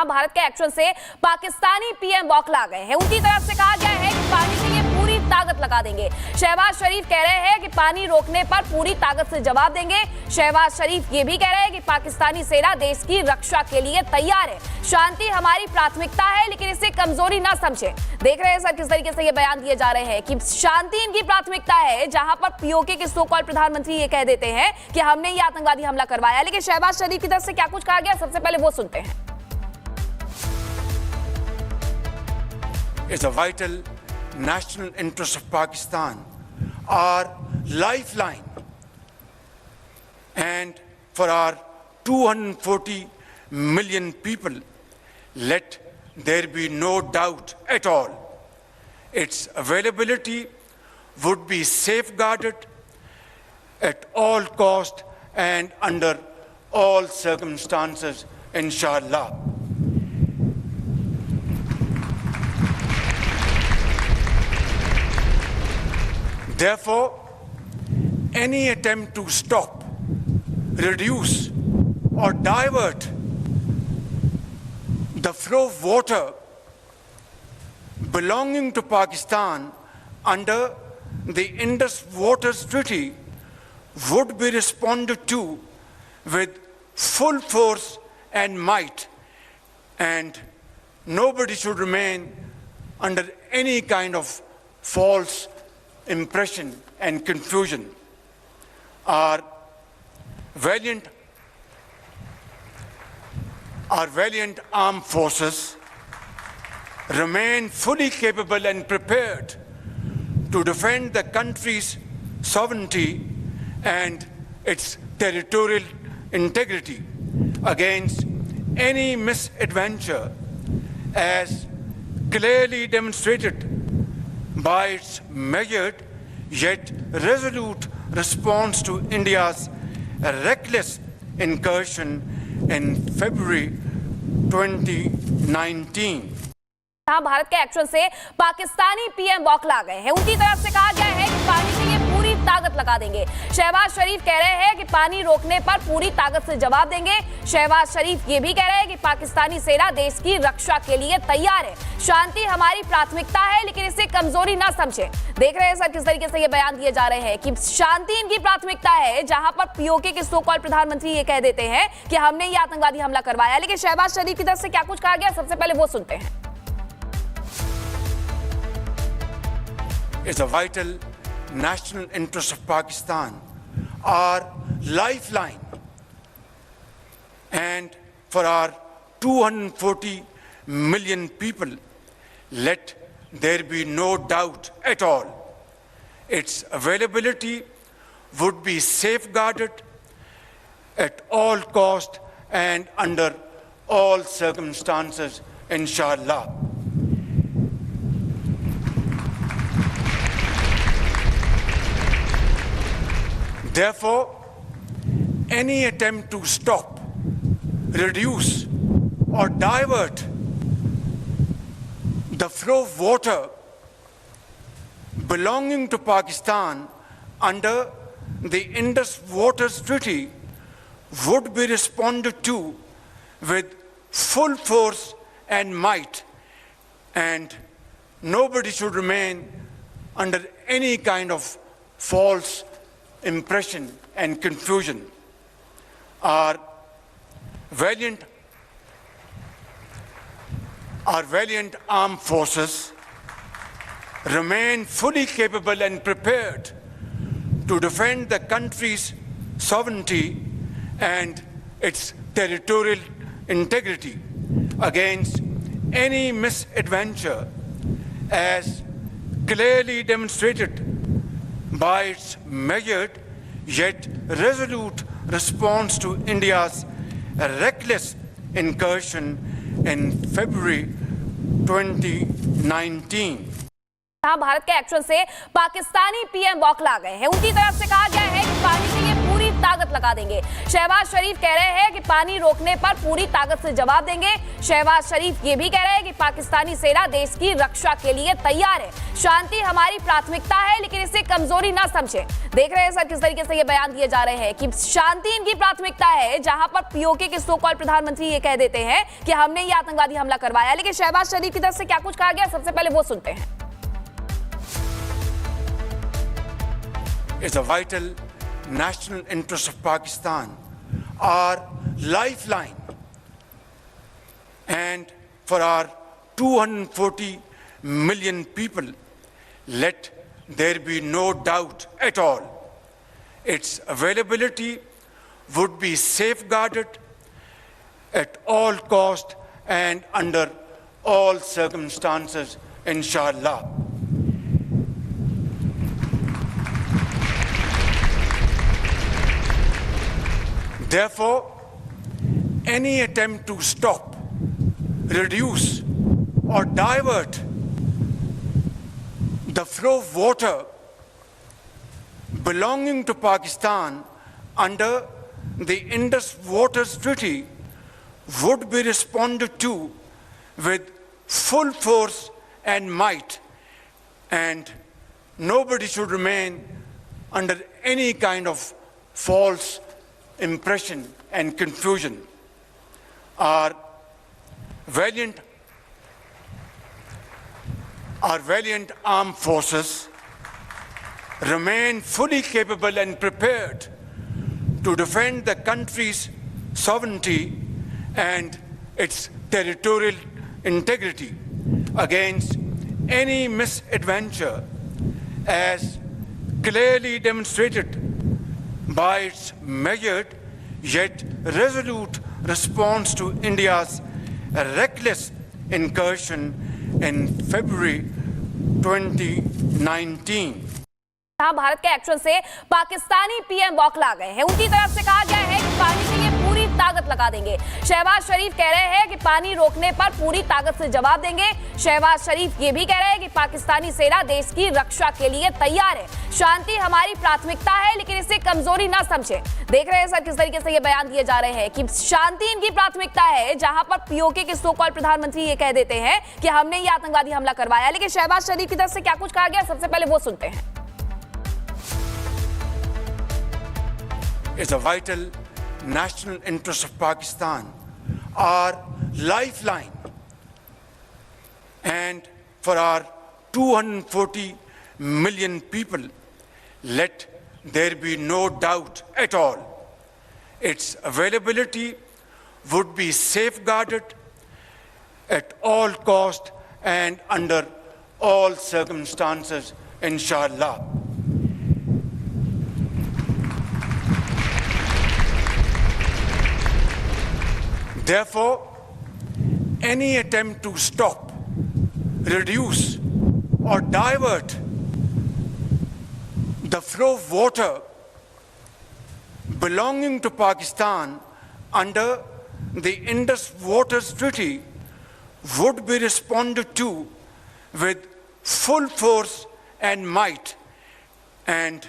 भारत के एक्शन से पाकिस्तानी पीएम बौखला गए हैं। उनकी तरफ से कहा गया है कि पानी के लिए पूरी ताकत लगा देंगे। शहबाज शरीफ कह रहे हैं कि पानी रोकने पर पूरी ताकत से जवाब देंगे। शहबाज शरीफ ये भी कह रहे हैं कि पाकिस्तानी सेना देश की रक्षा के लिए तैयार है। शांति हमारी प्राथमिकता है, लेकिन इसे कमजोरी ना समझें। देख रहे हैं सर किस तरीके से ये बयान दिए जा रहे हैं कि शांति इनकी प्राथमिकता है, जहां पर पीओके के सो कॉल्ड प्रधानमंत्री ये कह देते हैं कि हमने ये आतंकवादी हमला करवाया। लेकिन शहबाज शरीफ की तरफ से क्या कुछ कहा गया, सबसे पहले वो सुनते हैं। It's a vital national interest of Pakistan, our lifeline, and for our 240 million people, let there be no doubt at all. Its availability would be safeguarded at all cost and under all circumstances, inshallah. Therefore, any attempt to stop, reduce, or divert the flow of water belonging to Pakistan under the Indus Waters Treaty would be responded to with full force and might, and nobody should remain under any kind of false impression and confusion. Our valiant armed forces remain fully capable and prepared to defend the country's sovereignty and its territorial integrity against any misadventure, as clearly demonstrated by its measured yet resolute response to India's reckless incursion in February 2019. Bharat के action से Pakistani PM बौखला गए हैं। उनकी तरफ से कहा गया है कि पानी के लिए पूरी ताकत लगा देंगे। शहबाज शरीफ कह रहे हैं कि पानी रोकने पर पूरी ताकत से जवाब देंगे। शहबाज शरीफ ये भी कह रहे हैं कि पाकिस्तानी सेना देश की रक्षा के लिए तैयार है। शांति हमारी प्राथमिकता है, लेकिन इसे कमजोरी ना समझें। देख रहे हैं सर किस तरीके से ये बयान दिए जा रहे हैं कि शांति इनकी प्राथमिकता है, जहां पर पीओके के सो कॉल्ड प्रधानमंत्री ये कह देते हैं कि हमने ये आतंकवादी हमला करवाया। लेकिन शहबाज शरीफ की तरफ से क्या कुछ कहा गया, सबसे पहले वो सुनते हैं। It's a vital national interest of Pakistan, our lifeline, and for our 240 million people, let there be no doubt at all. Its availability would be safeguarded at all cost and under all circumstances, inshallah. Therefore, any attempt to stop, reduce, or divert the flow of water belonging to Pakistan under the Indus Waters Treaty would be responded to with full force and might, and nobody should remain under any kind of false impression and confusion. Our valiant armed forces remain fully capable and prepared to defend the country's sovereignty and its territorial integrity against any misadventure, as clearly demonstrated by its measured yet resolute response to India's reckless incursion in February 2019. Bharat के action से Pakistani PM बौखला गए हैं। उनकी तरफ से कहा गया है कि पानी के लिए पूरी ताकत ताकत लगा देंगे। शहबाज शरीफ कह रहे हैं कि पानी रोकने पर पूरी ताकत से जवाब देंगे। शहबाज शरीफ ये भी कह रहे हैं कि पाकिस्तानी सेना देश की रक्षा के लिए तैयार है। शांति हमारी प्राथमिकता है, लेकिन इसे कमजोरी ना समझें। देख रहे हैं सर किस तरीके से ये बयान दिए जा रहे हैं कि शांति इनकी प्राथमिकता है, जहां पर पीओके के सो कॉल प्रधानमंत्री ये कह देते हैं कि हमने ये आतंकवादी हमला करवाया। लेकिन शहबाज शरीफ की तरफ से क्या कुछ कहा गया, सबसे पहले वो सुनते हैं। It's a vital national interest of Pakistan, our lifeline, and for our 240 million people, let there be no doubt at all. Its availability would be safeguarded at all cost and under all circumstances, inshallah. Therefore, any attempt to stop, reduce, or divert the flow of water belonging to Pakistan under the Indus Waters Treaty would be responded to with full force and might, and nobody should remain under any kind of false impression and confusion. Our valiant armed forces remain fully capable and prepared to defend the country's sovereignty and its territorial integrity against any misadventure, as clearly demonstrated by its measured yet resolute response to India's reckless incursion in February 2019. Bharat के action से Pakistani PM बौखला गए हैं। उनकी तरफ से कहा गया है कि पानी के लिए पूरी ताकत लगा देंगे। शहबाज शरीफ कह रहे हैं कि पानी रोकने पर पूरी ताकत से जवाब देंगे। शहबाज शरीफ ये भी कह रहे हैं कि पाकिस्तानी सेना देश की रक्षा के लिए तैयार है। शांति हमारी प्राथमिकता है, लेकिन इसे कमजोरी ना समझें। देख रहे हैं सर किस तरीके से ये बयान दिए जा रहे हैं कि शांति इनकी प्राथमिकता है, जहां पर पीओके के सो कॉल प्रधानमंत्री ये कह देते हैं कि हमने ये आतंकवादी हमला करवाया। लेकिन शहबाज शरीफ की तरफ से क्या कुछ कहा गया, सबसे पहले वो सुनते हैं। It's a vital national interest of Pakistan, our lifeline, and for our 240 million people, let there be no doubt at all. Its availability would be safeguarded at all cost and under all circumstances, inshallah. Therefore, any attempt to stop, reduce, or divert the flow of water belonging to Pakistan under the Indus Waters Treaty would be responded to with full force and might, and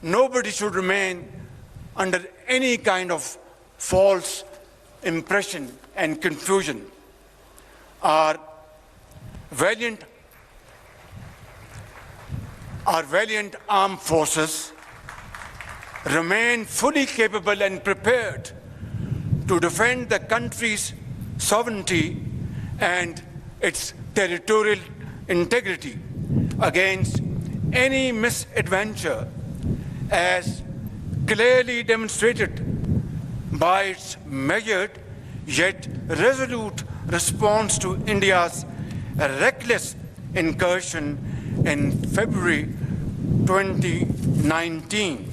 nobody should remain under any kind of false impression and confusion. Our valiant armed forces remain fully capable and prepared to defend the country's sovereignty and its territorial integrity against any misadventure, as clearly demonstrated by its measured yet resolute response to India's reckless incursion in February 2019.